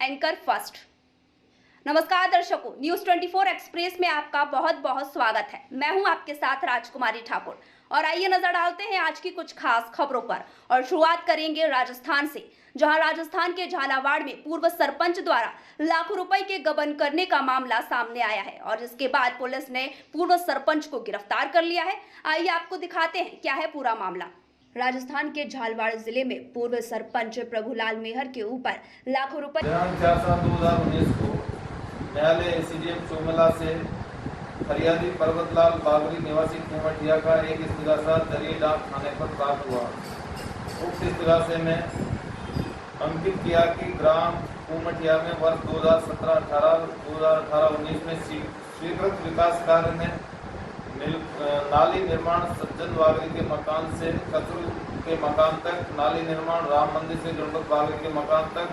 Anchor first. नमस्कार दर्शकों, news 24 express में आपका बहुत बहुत स्वागत है। मैं हूं आपके साथ राजकुमारी ठाकुर और आइए नजर डालते हैं आज की कुछ खास खबरों पर। और शुरुआत करेंगे राजस्थान से, जहां राजस्थान के झालावाड़ में पूर्व सरपंच द्वारा लाखों रुपए के गबन करने का मामला सामने आया है और जिसके बाद पुलिस ने पूर्व सरपंच को गिरफ्तार कर लिया है। आइए आपको दिखाते हैं क्या है पूरा मामला। राजस्थान के झालावाड़ जिले में पूर्व सरपंच प्रभुलाल मेहर के ऊपर लाखों रुपए 4/7/2019 को न्यायालय एसीडीएम चोमला से फरियादी पर्वतलाल बागरी निवासी कुमठिया का एक इस्तिगासा दरिया डाक थाने पर प्राप्त हुआ। उक्त इस्तिगासे में अंकित किया कि ग्राम कुमठिया में वर्ष 2017-18, 2018-19 में स्वीकृत विकास कार्य में नाली निर्माण सज्जन बागरी के मकान से कचरू के मकान तक, नाली निर्माण राम मंदिर से गणपत बागरी के मकान तक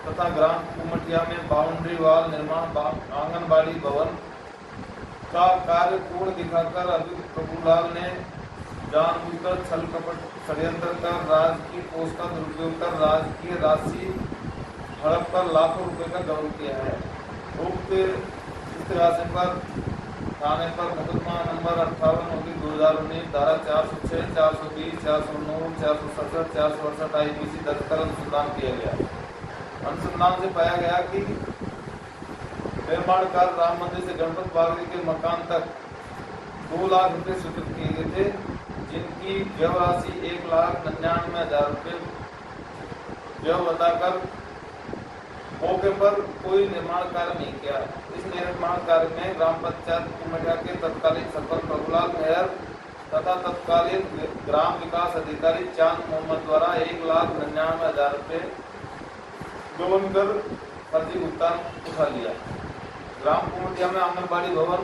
तथा ग्राम कुमठिया में बाउंड्री वाल निर्माण आंगनबाड़ी भवन का कार्य पूर्ण दिखाकर अभियुक्त प्रभुलाल ने जानबूझकर छल कपट षड्यंत्र कर राजकीय कोष का दुरुपयोग कर राजकीय राशि हड़प कर लाखों रुपए का गबन किया है। उक्त इस्तिगासे पर थाने पर मुकदमा नंबर 58/2019 धारा 406, 420, 409, 467, 468 IPC दर्ज कर अनुसंधान किया गया। अनुसंधान से पाया गया कि निर्माण कार्य राम मंदिर से गणपत बागरी के मकान तक 2 लाख रुपए स्वीकृत किए गए थे, जिनकी व्यय राशि 1,99,000 रुपए व्यय बताकर मौके पर कोई निर्माण कार्य नहीं किया। इस निर्माण कार्य में ग्राम पंचायत कुमठिया के तत्कालीन सरपंच प्रभुलाल मेहर तथा तत्कालीन ग्राम विकास अधिकारी चांद मोहम्मद द्वारा 1,99,000 रुपए गबन कर फर्जी भुगतान उठा लिया। ग्राम कुमठिया में आंगनबाड़ी भवन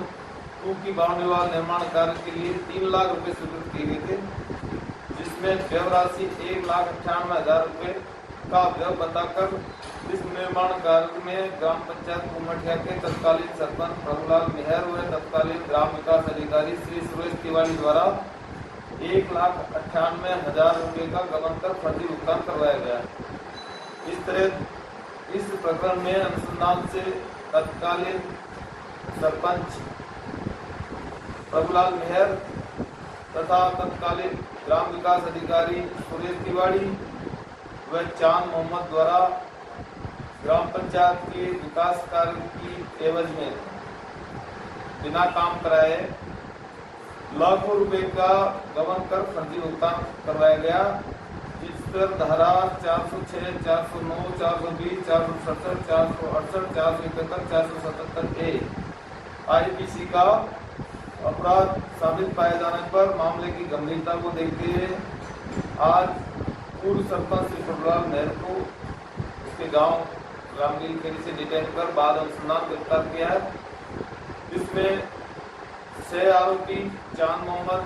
2 की बाउंड्री वाल निर्माण कार्य के लिए 3 लाख रुपए स्वीकृत किए गए थे, जिसमें व्यय राशि 1,98,000 रुपए का व्यय बताकर इस निर्माण कार्य में ग्राम पंचायत कुमठिया के तत्कालीन सरपंच प्रभुलाल मेहर व तत्कालीन ग्राम विकास अधिकारी श्री सुरेश तिवारी द्वारा 1,98,000 रुपए का गबन कर फर्जी भुगतान करवाया गया। इस तरह इस प्रकरण में अनुसंधान से तत्कालीन सरपंच प्रभुलाल मेहर तथा तत्कालीन ग्राम विकास अधिकारी सुरेश तिवारी व चांद मोहम्मद द्वारा ग्राम पंचायत के विकास कार्य की एवज में बिना काम कराए लाखों रुपए का गबन कर फर्जी भुगतान करवाया गया, जिस पर धारा 406, 409, 420, 467, 468, 471, 477A IPC का अपराध साबित पाए जाने पर मामले की गंभीरता को देखते हुए आज पूर्व सरपंच श्री प्रभुलाल मेहर को उसके गांव रामगिरी खेड़ी से डिटेन कर बाद अनुसंधान गिरफ्तार किया है। जिसमें 6 आरोपी चांद मोहम्मद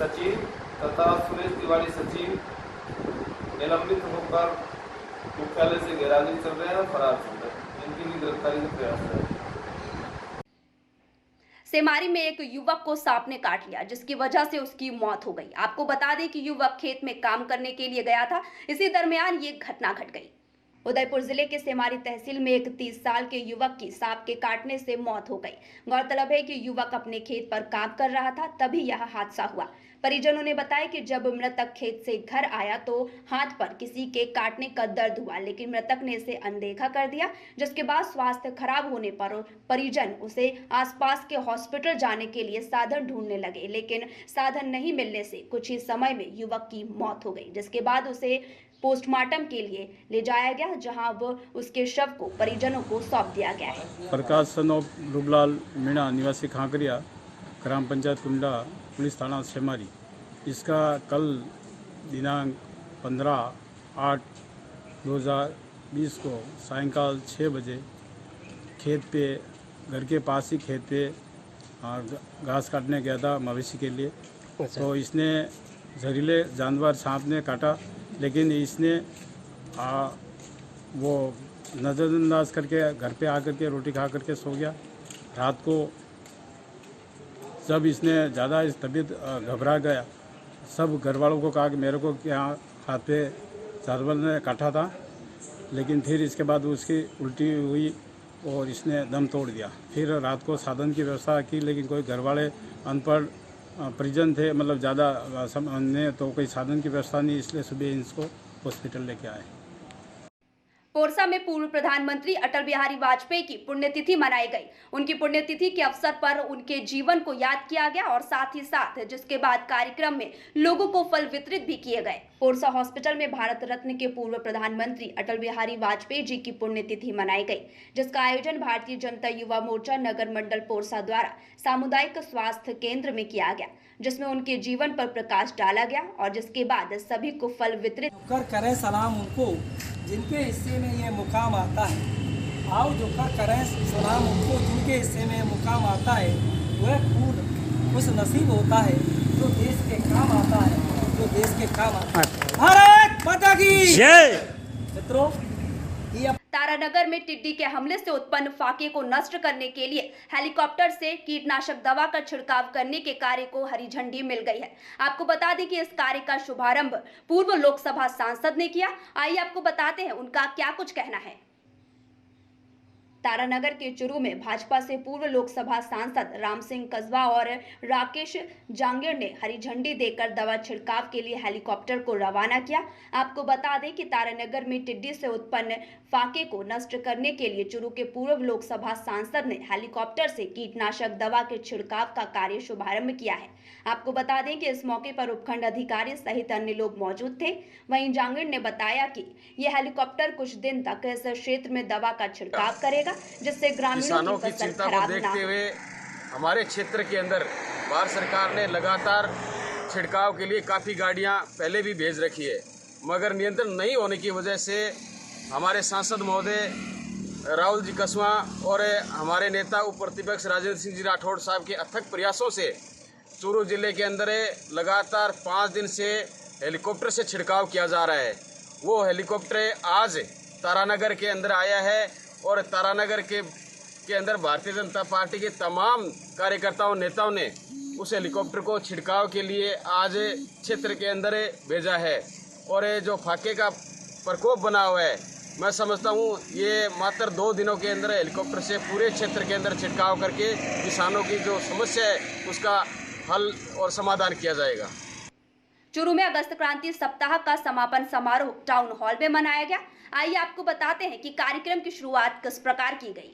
सचिव तथा सुरेश तिवारी सचिव निलंबित होकर मुख्यालय से गैरहाजिर चल रहे हैं, फरार चल रहे हैं। इनकी भी गिरफ्तारी का प्रयास है। सेमारी में एक युवक को सांप ने काट लिया, जिसकी वजह से उसकी मौत हो गई। आपको बता दें कि युवक खेत में काम करने के लिए गया था। इसी दरमियान ये घटना घट गई। उदयपुर जिले के सेमारी तहसील में एक 30 साल के युवक की सांप के काटने से मौत हो गई। गौरतलब है कि युवक अपने खेत पर काम कर रहा था, तभी यह हादसा हुआ। परिजनों ने बताया कि जब मृतक खेत से घर आया तो हाथ पर किसी के काटने का दर्द हुआ, लेकिन मृतक ने इसे अनदेखा कर दिया, जिसके बाद स्वास्थ्य खराब होने पर परिजन उसे आसपास के हॉस्पिटल जाने के लिए साधन ढूंढने लगे, लेकिन साधन नहीं मिलने से कुछ ही समय में युवक की मौत हो गई, जिसके बाद उसे पोस्टमार्टम के लिए ले जाया गया, जहां वो उसके शव को परिजनों को सौंप दिया गया है। प्रकाश सन ऑफ रूपलाल मीणा निवासी खाकरिया, ग्राम पंचायत कुंडा, पुलिस थाना सेमारी। इसका कल दिनांक 15/8/2020 को सायंकाल 6 बजे खेत पे, घर के पास ही खेत पे घास काटने गया था मवेशी के लिए। तो इसने जहरीले जानवर सांप ने काटा, लेकिन इसने वो नज़रअंदाज करके घर पे आकर के रोटी खा करके सो गया। रात को जब इसने ज़्यादा इस तबीयत घबरा गया, सब घर वालों को कहा कि मेरे को क्या हाथ पे जानवर ने काटा था, लेकिन फिर इसके बाद उसकी उल्टी हुई और इसने दम तोड़ दिया। फिर रात को साधन की व्यवस्था की, लेकिन कोई घर वाले अनपढ़ परिजन थे, मतलब ज़्यादा समझने, तो कोई साधन की व्यवस्था नहीं, इसलिए सुबह इसको हॉस्पिटल लेके आए। पोरसा में पूर्व प्रधानमंत्री अटल बिहारी वाजपेयी की पुण्यतिथि मनाई गई। उनकी पुण्यतिथि के अवसर पर उनके जीवन को याद किया गया और साथ ही साथ जिसके बाद कार्यक्रम में लोगों को फल वितरित भी किए गए। पोरसा हॉस्पिटल में भारत रत्न के पूर्व प्रधानमंत्री अटल बिहारी वाजपेयी जी की पुण्यतिथि मनाई गई, जिसका आयोजन भारतीय जनता युवा मोर्चा नगर मंडल पोरसा द्वारा सामुदायिक स्वास्थ्य केंद्र में किया गया, जिसमें उनके जीवन पर प्रकाश डाला गया और जिसके बाद सभी को फल वितरित करें सलाम उनको जिनके हिस्से में ये मुकाम आता है। आओ जो करें सलाम उनको जिनके हिस्से में मुकाम आता है। वह खूब खुश नसीब होता है जो देश के काम आता है, जो देश के काम आता है। भारत माता की जय। मित्रों, तारानगर में टिड्डी के हमले से उत्पन्न फाके को नष्ट करने के लिए हेलीकॉप्टर से कीटनाशक दवा का छिड़काव करने के कार्य को हरी झंडी मिल गई है। आपको बता दें कि इस कार्य का शुभारंभ पूर्व लोकसभा सांसद ने किया। आइए आपको बताते हैं उनका क्या कुछ कहना है। तारानगर के चुरू में भाजपा से पूर्व लोकसभा सांसद राम सिंह कस्बा और राकेश जांगीर ने हरी झंडी देकर दवा छिड़काव के लिए हेलीकॉप्टर को रवाना किया। आपको बता दें कि तारानगर में टिड्डी से उत्पन्न फाके को नष्ट करने के लिए चुरू के पूर्व लोकसभा सांसद ने हेलीकॉप्टर से कीटनाशक दवा के छिड़काव का कार्य शुभारंभ किया है। आपको बता दें कि इस मौके पर उपखंड अधिकारी सहित अन्य लोग मौजूद थे। वहीं जांगीर ने बताया कि यह हेलीकॉप्टर कुछ दिन तक इस क्षेत्र में दवा का छिड़काव करेगा, जिससे ग्रामीणों की चिंता को देखते हुए हमारे क्षेत्र के अंदर भारत सरकार ने लगातार छिड़काव के लिए काफ़ी गाड़ियां पहले भी भेज रखी है, मगर नियंत्रण नहीं होने की वजह से हमारे सांसद महोदय राहुल जी कस्बा और हमारे नेता उप प्रतिपक्ष राजेंद्र सिंह जी राठौड़ साहब के अथक प्रयासों से चूरू जिले के अंदर लगातार 5 दिन से हेलीकॉप्टर से छिड़काव किया जा रहा है। वो हेलीकॉप्टर आज तारानगर के अंदर आया है और तारानगर के अंदर भारतीय जनता पार्टी के तमाम कार्यकर्ताओं नेताओं ने उस हेलीकॉप्टर को छिड़काव के लिए आज क्षेत्र के अंदर भेजा है। और जो फाके का प्रकोप बना हुआ है, मैं समझता हूँ ये मात्र 2 दिनों के अंदर हेलीकॉप्टर से पूरे क्षेत्र के अंदर छिड़काव करके किसानों की जो समस्या है उसका हल और समाधान किया जाएगा। चुरू में अगस्त क्रांति सप्ताह का समापन समारोह टाउन हॉल में मनाया गया। आइए आपको बताते हैं कि कार्यक्रम की शुरुआत किस प्रकार की गई।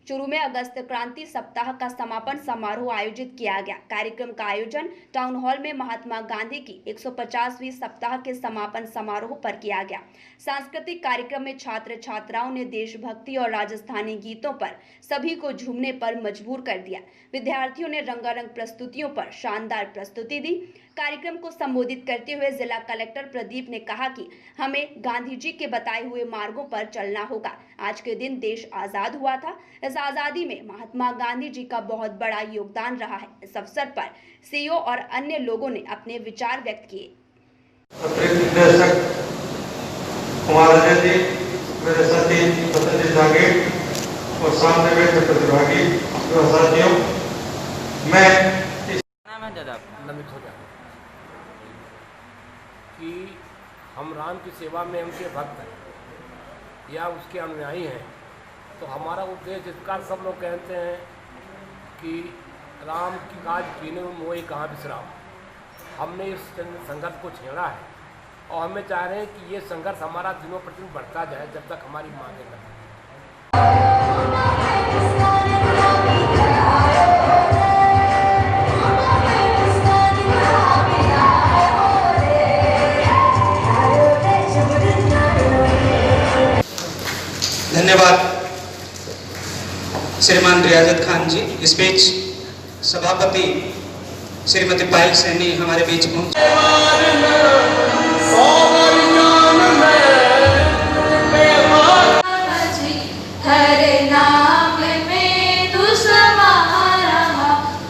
चुरू में अगस्त क्रांति सप्ताह का समापन समारोह आयोजित किया गया। कार्यक्रम का आयोजन टाउन हॉल में महात्मा गांधी की 150वीं सप्ताह के समापन समारोह पर किया गया। सांस्कृतिक कार्यक्रम में छात्र छात्राओं ने देशभक्ति और राजस्थानी गीतों पर सभी को झूमने पर मजबूर कर दिया। विद्यार्थियों ने रंगारंग प्रस्तुतियों पर शानदार प्रस्तुति दी। कार्यक्रम को संबोधित करते हुए जिला कलेक्टर प्रदीप ने कहा कि हमें गांधी जी के बताए हुए मार्गों पर चलना होगा। आज के दिन देश आजाद हुआ था। इस आजादी में महात्मा गांधी जी का बहुत बड़ा योगदान रहा है। इस अवसर पर सीईओ और अन्य लोगों ने अपने विचार व्यक्त किए। मेरे साथी पतंजलि जांगीर और सामने बैठे प्रतिभागी साथियों, मैं कि हम राम की सेवा में उनके भक्त हैं या उसके अनुयायी हैं, तो हमारा उद्देश्य इसका सब लोग कहते हैं कि राम की काज पीने में मोई कहाँ विश्राम। हमने इस संघर्ष को छेड़ा है और हमें चाह रहे हैं कि ये संघर्ष हमारा दिनों प्रतिदिन बढ़ता जाए जब तक हमारी मांगें न। धन्यवाद श्रीमान रियाजत खान जी। इस बीच सभापति श्रीमती पायल सैनी हमारे बीच पहुंचे। हर नाम में तू समारा,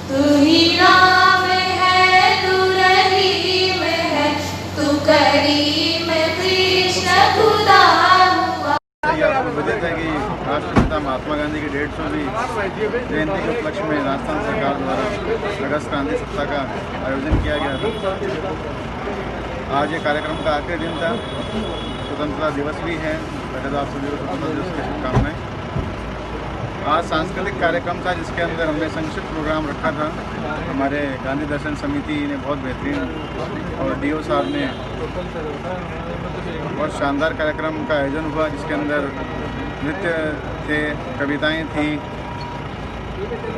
तू ही राम है, तू रहीम है, तू करीम कृष्ण खुदा। है कि राष्ट्रपिता महात्मा गांधी की 150वीं जयंती के उपलक्ष्य में राजस्थान सरकार द्वारा अगस्त क्रांति सप्ताह का आयोजन किया गया था। आज ये कार्यक्रम का आखिरी दिन था, स्वतंत्रता दिवस भी है। पहले तो आप सभी को स्वतंत्रता दिवस की शुभकामनाएं। आज सांस्कृतिक कार्यक्रम था जिसके अंदर हमने संक्षिप्त प्रोग्राम रखा था। हमारे गांधी दर्शन समिति ने बहुत बेहतरीन और डीओ साहब ने बहुत शानदार कार्यक्रम का आयोजन हुआ, जिसके अंदर नृत्य थे, कविताएं थी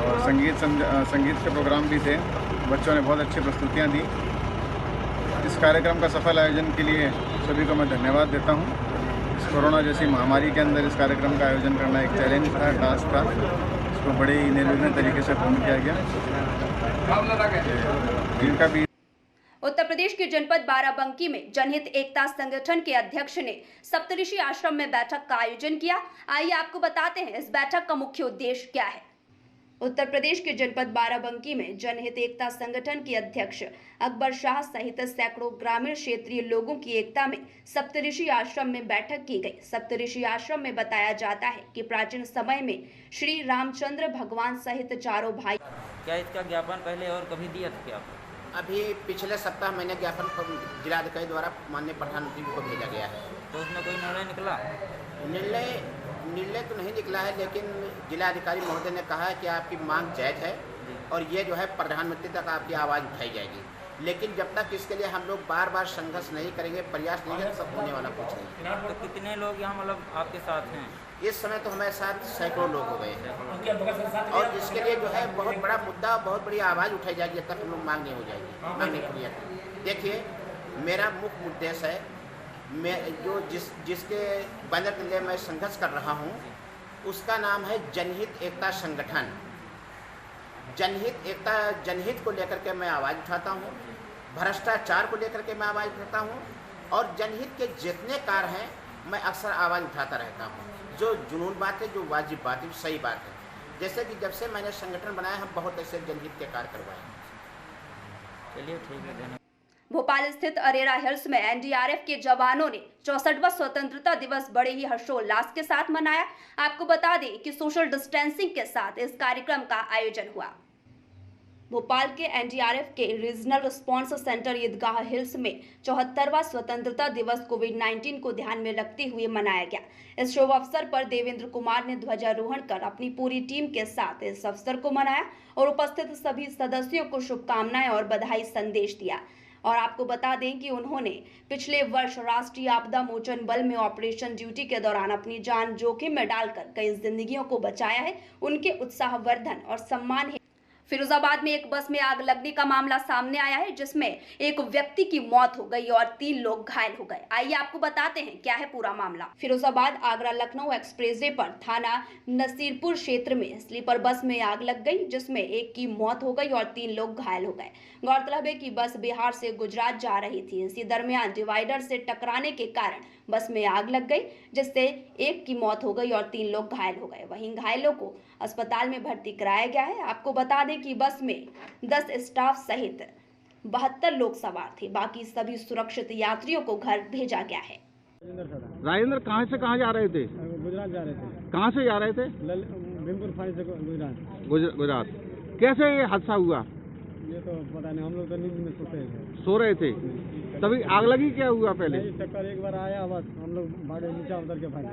और संगीत के प्रोग्राम भी थे। बच्चों ने बहुत अच्छी प्रस्तुतियां दी। इस कार्यक्रम का सफल आयोजन के लिए सभी को मैं धन्यवाद देता हूं। इस कोरोना जैसी महामारी के अंदर इस कार्यक्रम का आयोजन करना एक चैलेंज था, टास्क था। इसको बड़े ही निर्विघ्न तरीके से पूर्ण किया गया। इनका भी उत्तर प्रदेश के जनपद बाराबंकी में जनहित एकता संगठन के अध्यक्ष ने सप्तऋषि आश्रम में बैठक का आयोजन किया। आइए आपको बताते हैं इस बैठक का मुख्य उद्देश्य क्या है। उत्तर प्रदेश के जनपद बाराबंकी में जनहित एकता संगठन के अध्यक्ष अकबर शाह सहित सैकड़ों ग्रामीण क्षेत्रीय लोगों की एकता में सप्तऋषि आश्रम में बैठक की गई। सप्तऋषि आश्रम में बताया जाता है कि प्राचीन समय में श्री रामचंद्र भगवान सहित चारों भाई। क्या इसका ज्ञापन पहले और कभी दिया था क्या? अभी पिछले सप्ताह मैंने ज्ञापन जिलाधिकारी द्वारा माननीय प्रधानमंत्री को भेजा गया है। तो उसमें कोई निर्णय निकला? निर्णय तो नहीं निकला है, लेकिन जिलाधिकारी महोदय ने कहा है कि आपकी मांग जायज़ है और ये जो है प्रधानमंत्री तक आपकी आवाज़ उठाई जाएगी। लेकिन जब तक इसके लिए हम लोग बार बार संघर्ष नहीं करेंगे, प्रयास नहीं करेंगे, सब होने वाला कुछ नहीं। तो कितने लोग यहाँ मतलब आपके साथ हैं? इस समय तो हमारे साथ सैकड़ों लोग हो गए हैं और इसके लिए जो है बहुत बड़ा मुद्दा, बहुत बड़ी आवाज़ उठाई जाएगी जब तक हम लोग मांग नहीं हो जाएगी, मांग नहीं पूरी होगी। देखिए, मेरा मुख्य उद्देश्य है, मैं जो जिसके बैनर के लिए मैं संघर्ष कर रहा हूँ उसका नाम है जनहित एकता संगठन। जनहित को लेकर के मैं आवाज़ उठाता हूँ, भ्रष्टाचार को लेकर के मैं आवाज़ उठाता हूँ और जनहित के जितने कार्य हैं मैं अक्सर आवाज़ उठाता रहता हूँ। जो जुनून बात है, जो वाजिब बात है, सही बात है। जैसे कि जब से मैंने संगठन बनाया, हम बहुत ऐसे जनहित के कार्य करवाए। चलिए ठीक है, धन्यवाद। भोपाल स्थित अरेरा हिल्स में एनडीआरएफ के जवानों ने 64वां स्वतंत्रता दिवस बड़े ही हर्षोल्लास के साथ मनाया। आपको बता दें कि सोशल डिस्टेंसिंग के साथ इस कार्यक्रम का आयोजन हुआ। भोपाल के एनडीआरएफ के रीजनल रिस्पांस सेंटर ईदगाह हिल्स में 74वां स्वतंत्रता दिवस कोविड-19 को ध्यान में रखते हुए मनाया गया। इस शुभ अवसर पर देवेंद्र कुमार ने ध्वजारोहण कर अपनी पूरी टीम के साथ इस अवसर को मनाया और उपस्थित सभी सदस्यों को शुभकामनाएं और बधाई संदेश दिया। और आपको बता दें कि उन्होंने पिछले वर्ष राष्ट्रीय आपदा मोचन बल में ऑपरेशन ड्यूटी के दौरान अपनी जान जोखिम में डालकर कई जिंदगियों को बचाया है। उनके उत्साहवर्धन और सम्मान है। फिरोजाबाद में एक बस में आग लगने का मामला सामने आया है, जिसमें एक व्यक्ति की मौत हो गई और 3 लोग घायल हो गए। आइए आपको बताते हैं क्या है पूरा मामला। फिरोजाबाद आगरा लखनऊ एक्सप्रेसवे पर थाना नसीरपुर क्षेत्र में स्लीपर बस में आग लग गई, जिसमें एक की मौत हो गई और 3 लोग घायल हो गए। गौरतलब है कि बस बिहार से गुजरात जा रही थी। इसी दरमियान डिवाइडर से टकराने के कारण बस में आग लग गई, जिससे एक की मौत हो गई और 3 लोग घायल हो गए। वहीं घायलों को अस्पताल में भर्ती कराया गया है। आपको बता दें कि बस में 10 स्टाफ सहित 72 लोग सवार थे। बाकी सभी सुरक्षित यात्रियों को घर भेजा गया है। राजेंद्र कहाँ से कहाँ जा रहे थे? गुजरात जा रहे थे। कहाँ से जा रहे थे? भीमपुर फाड़ी से गुजरात। गुजरात। कैसे ये हादसा हुआ? ये तो पता नहीं, हम लोग तो नींद में सो रहे थे। तभी आग लगी? क्या हुआ पहले? चक्कर एक बार आया, बस हम लोग भागे, नीचे उतर के भागे।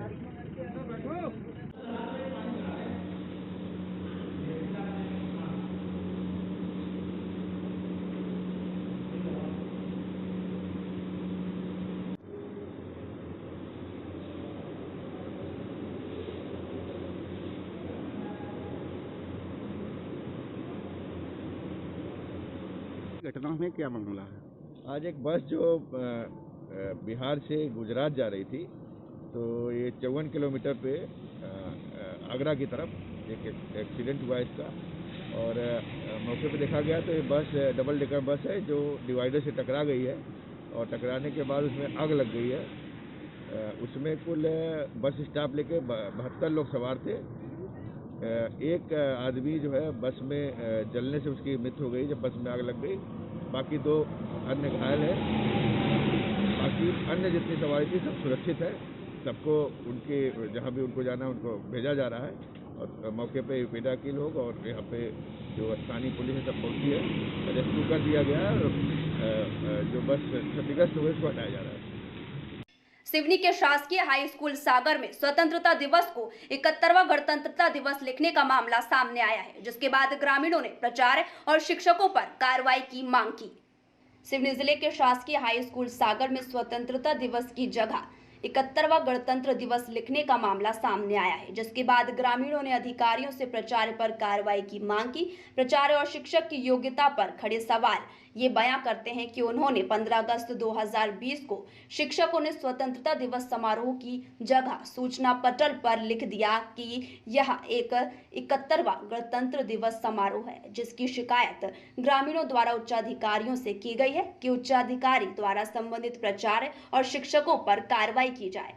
घटना में क्या मामला है? आज एक बस जो बिहार से गुजरात जा रही थी, तो ये 54 किलोमीटर पे आगरा की तरफ एक एक्सीडेंट हुआ इसका और मौके पे देखा गया तो ये बस डबल डेकर बस है जो डिवाइडर से टकरा गई है और टकराने के बाद उसमें आग लग गई है। उसमें कुल बस स्टाफ लेके 72 लोग सवार थे। एक आदमी जो है बस में जलने से उसकी मृत्यु हो गई जब बस में आग लग गई। बाकी 2 अन्य घायल हैं। बाकी अन्य जितनी सवारी थी सब सुरक्षित है। सबको उनके जहाँ भी उनको जाना है उनको भेजा जा रहा है और मौके पे पेटा की लोग और यहाँ पे जो स्थानीय पुलिस है सब पहुँची है, रेस्क्यू कर दिया गया है और जो बस क्षतिग्रस्त हुए उसको हटाया जा रहा है। सिवनी के शासकीय हाई स्कूल सागर में स्वतंत्रता दिवस को 71वां गणतंत्रता दिवस लिखने का मामला सामने आया है, जिसके बाद ग्रामीणों ने प्राचार्य और शिक्षकों पर कार्रवाई की मांग की। सिवनी जिले के शासकीय हाई स्कूल सागर में स्वतंत्रता दिवस की जगह 71वां गणतंत्र दिवस लिखने का मामला सामने आया है, जिसके बाद ग्रामीणों ने अधिकारियों से प्राचार्य पर कार्रवाई की मांग की। प्राचार्य और शिक्षक की योग्यता पर खड़े सवाल ये बयां करते हैं कि उन्होंने 15 अगस्त 2020 को शिक्षकों ने स्वतंत्रता दिवस समारोह की जगह सूचना पटल पर लिख दिया कि यह एक 71वां गणतंत्र दिवस समारोह है, जिसकी शिकायत ग्रामीणों द्वारा उच्चाधिकारियों से की गई है कि उच्चाधिकारी द्वारा संबंधित प्राचार्य और शिक्षकों पर कार्रवाई की जाए।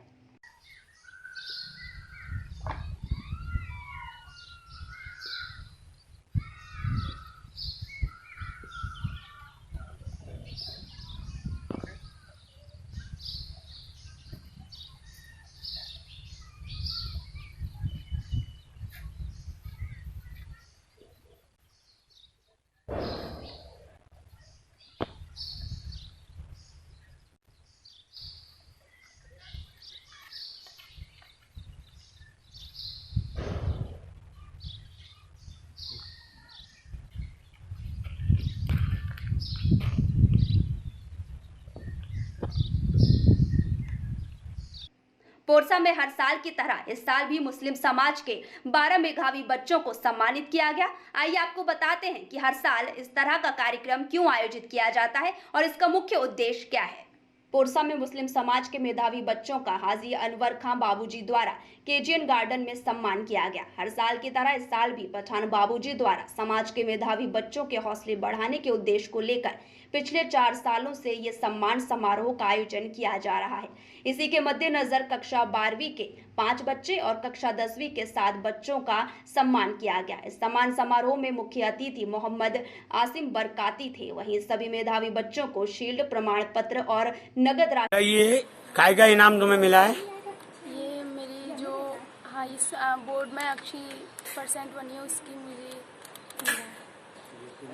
पोरसा में हर साल की तरह इस साल भी मुस्लिम समाज के 12 मेधावी बच्चों को सम्मानित किया गया। आइए आपको बताते हैं कि हर साल इस तरह का कार्यक्रम क्यों आयोजित किया जाता है और इसका मुख्य उद्देश्य क्या है। पोरसा में मुस्लिम समाज के मेधावी बच्चों का हाजी अनवर खां बाबूजी द्वारा केजीएन गार्डन में सम्मान किया गया। हर साल की तरह इस साल भी पठान बाबूजी द्वारा समाज के मेधावी बच्चों के हौसले बढ़ाने के उद्देश्य को लेकर पिछले 4 सालों से ये सम्मान समारोह का आयोजन किया जा रहा है। इसी के मद्देनजर कक्षा 12वीं के 5 बच्चे और कक्षा 10वीं के 7 बच्चों का सम्मान किया गया। इस सम्मान समारोह में मुख्य अतिथि मोहम्मद आसिम बरकाती थे। वहीं सभी मेधावी बच्चों को शील्ड, प्रमाण पत्र और नगद राशि। ये काय का इनाम तुम्हें मिला है? ये मेरी जो हाई बोर्ड में अच्छी % बनी है उसकी मुझे मिला है।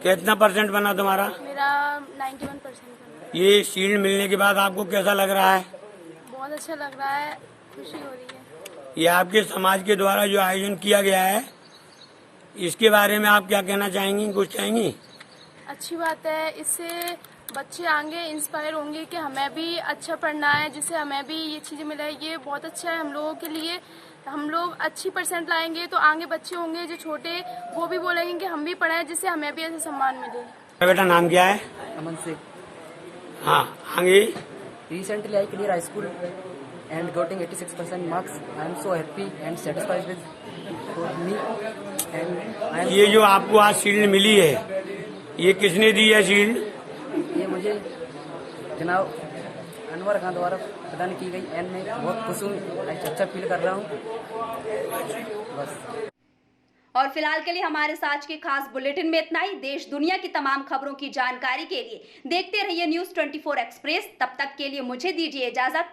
कितना % बना तुम्हारा? मेरा 91% बना। ये शील्ड मिलने के बाद आपको कैसा लग रहा है? बहुत अच्छा लग रहा है, खुशी हो रही है। ये आपके समाज के द्वारा जो आयोजन किया गया है, इसके बारे में आप क्या कहना चाहेंगी? कुछ चाहेंगी? अच्छी बात है, इससे बच्चे आगे इंस्पायर होंगे कि हमें भी अच्छा पढ़ना है, जिससे हमें भी ये चीज़ें मिले। ये बहुत अच्छा है हम लोगों के लिए। हम लोग अच्छी % लाएंगे तो आगे बच्चे होंगे जो छोटे, वो भी बोलेंगे कि हम भी पढ़ें, जिससे हमें भी ऐसे सम्मान मिले। बेटा नाम क्या है? अमन शेख। हाँ, आगे। Recently I clear high school and getting 86% marks. I am so happy and satisfied with for me. And ये जो आपको आज शील्ड मिली है, ये किसने दी है शील्ड? ये मुझे जनाब अनवर खान द्वारा प्रदान की गई एंड मैं बहुत खुश हूँ, अच्छा फील कर रहा हूँ बस। और फिलहाल के लिए हमारे साथ के खास बुलेटिन में इतना ही। देश दुनिया की तमाम खबरों की जानकारी के लिए देखते रहिए न्यूज़ 24 एक्सप्रेस। तब तक के लिए मुझे दीजिए इजाजत।